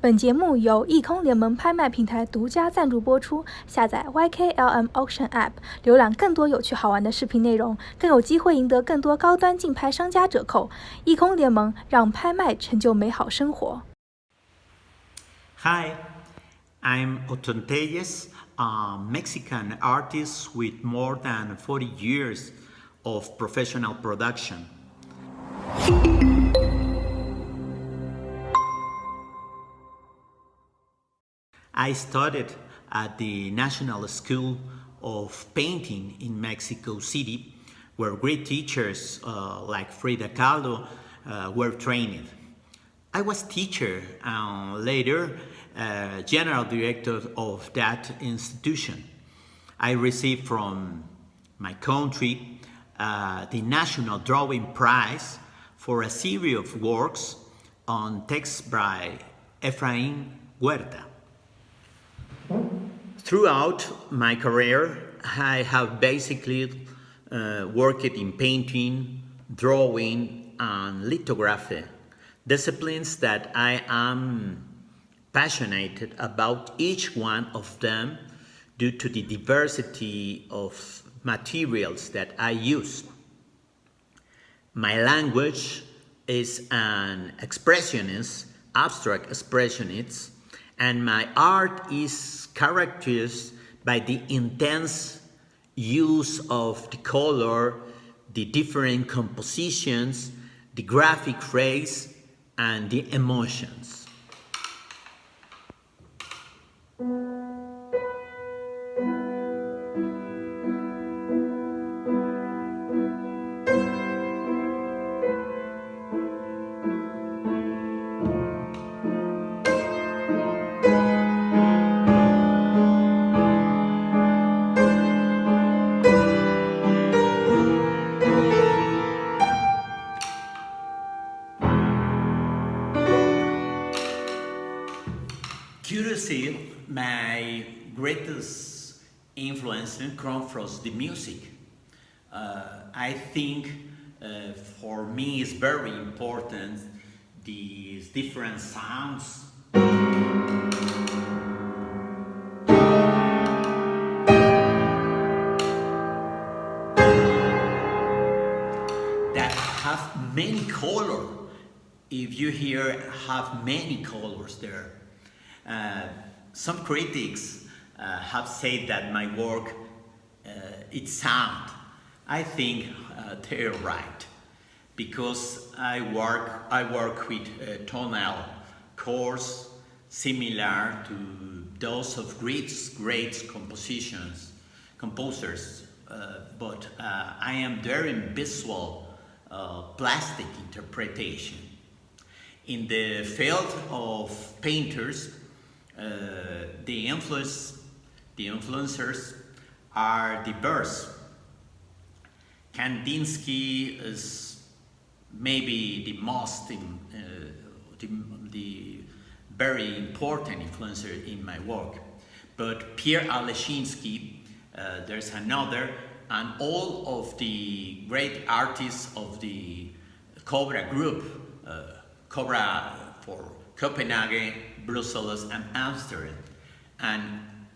本节目由艺空联盟拍卖平台独家赞助播出。下载 YKLM Auction App， 浏览更多有趣好玩的视频内容，更有机会赢得更多高端竞拍商家折扣。艺空联盟让拍卖成就美好生活。Hi, I'm Othón Téllez, a Mexican artist with more than 40 years of professional production. I studied at the National School of Painting in Mexico City, where great teachers like Frida Kahlo were trained. I was teacher and later general director of that institution. I received from my country the National Drawing Prize for a series of works on text by Efraín Huerta. Throughout my career, I have basically worked in painting, drawing, and lithography, disciplines that I am passionate about each one of them due to the diversity of materials that I use. My language is an expressionist, abstract expressionist, and my art is characterized by the intense use of the color, the different compositions, the graphic phrase, and the emotions. Curiously, my greatest influence comes from the music. I think for me it's very important these different sounds. That have many colors. If you hear have many colors there. Some critics have said that my work it's sound. I think they're right because I work with tonal chords similar to those of great composers, but I am there in visual plastic interpretation. In the field of painters, the influencers are diverse. Kandinsky is maybe the most the very important influencer in my work, but Pierre Alechinsky, there's another, and all of the great artists of the Cobra group, Cobra for Copenhagen, Brussels, and Amsterdam, and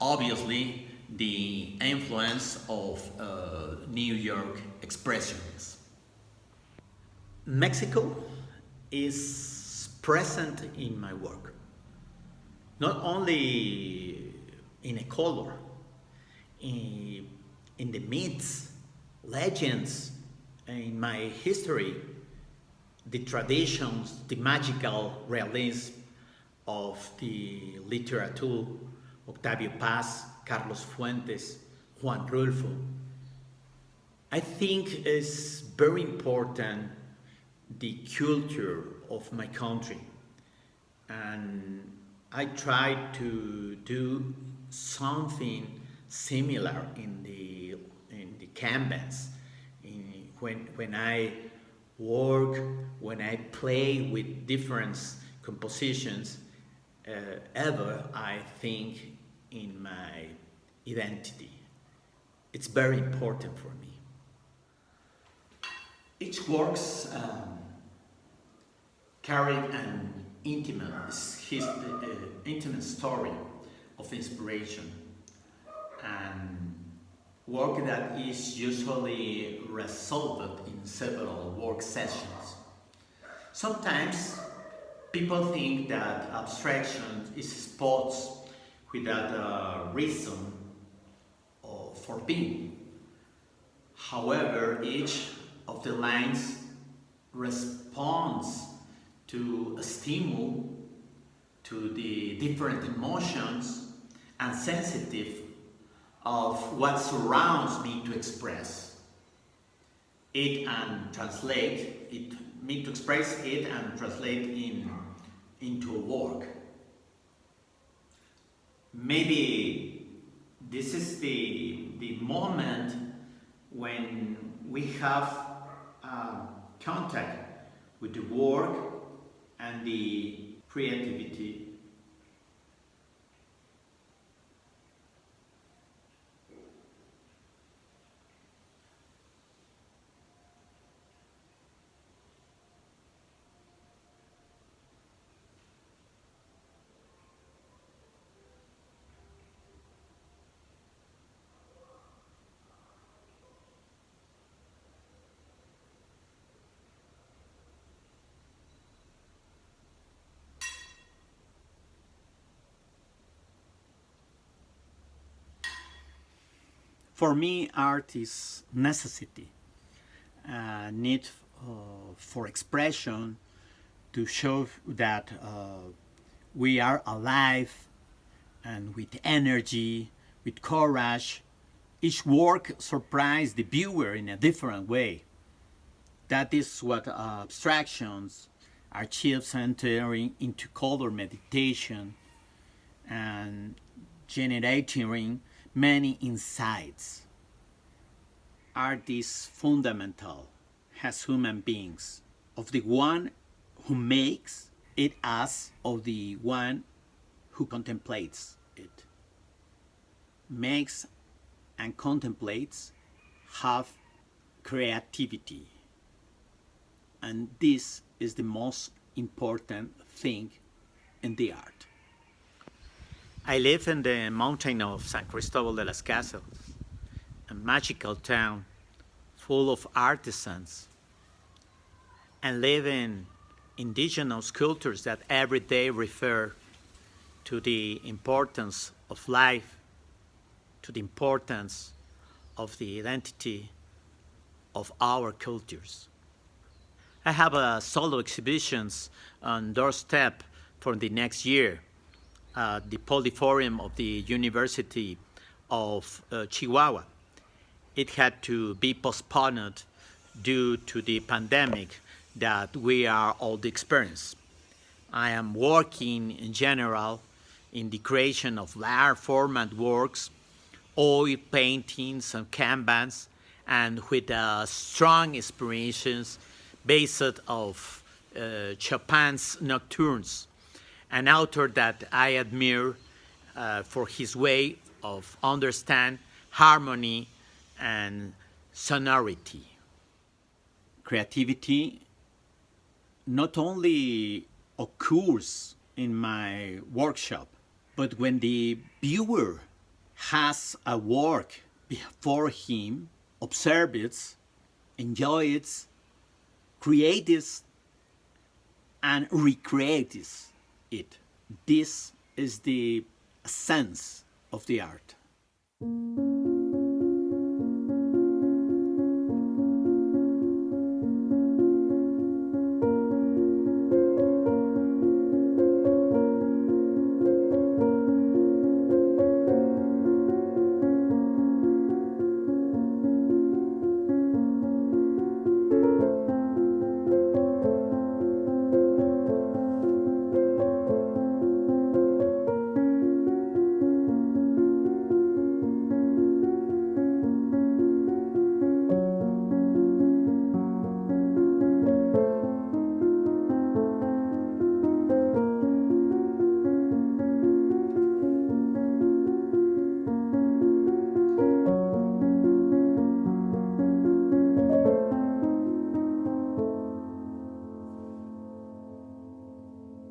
obviously the influence of New York expressionists. Mexico is present in my work, not only in a color, in the myths, legends, in my history, the traditions, the magical realism of the literature, Octavio Paz, Carlos Fuentes, Juan Rulfo. I think it's very important the culture of my country, and I try to do something similar in the canvas. When I work, when I play with different compositions, I think in my identity. It's very important for me. Each works carry an intimate story of inspiration, and work that is usually resolved in several work sessions. Sometimes people think that abstraction is sports without a reason for being. However, each of the lines responds to a stimulus, to the different emotions and sensitive of what surrounds me to express it and translate it, me to express it and translate into a work. Maybe this is the moment when we have contact with the work and the creativity. For me, art is necessity, a need for expression to show that we are alive and with energy, with courage. Each work surprises the viewer in a different way. That is what abstractions achieves, entering into color meditation and generating many insights. Art is fundamental as human beings, of the one who makes it as of the one who contemplates it. Makes and contemplates have creativity, and this is the most important thing in the art. I live in the mountain of San Cristobal de las Casas, a magical town full of artisans, and live in indigenous cultures that every day refer to the importance of life, to the importance of the identity of our cultures. I have solo exhibitions on doorstep for the next year. The Polyforum of the University of Chihuahua. It had to be postponed due to the pandemic that we are all experiencing. I am working in general in the creation of large format works, oil paintings and canvas, and with strong inspirations based of Chopin's Nocturnes, an author that I admire for his way of understand harmony and sonority. Creativity not only occurs in my workshop, but when the viewer has a work before him, observes it, enjoys it, creates and recreates it. This is the essence of the art.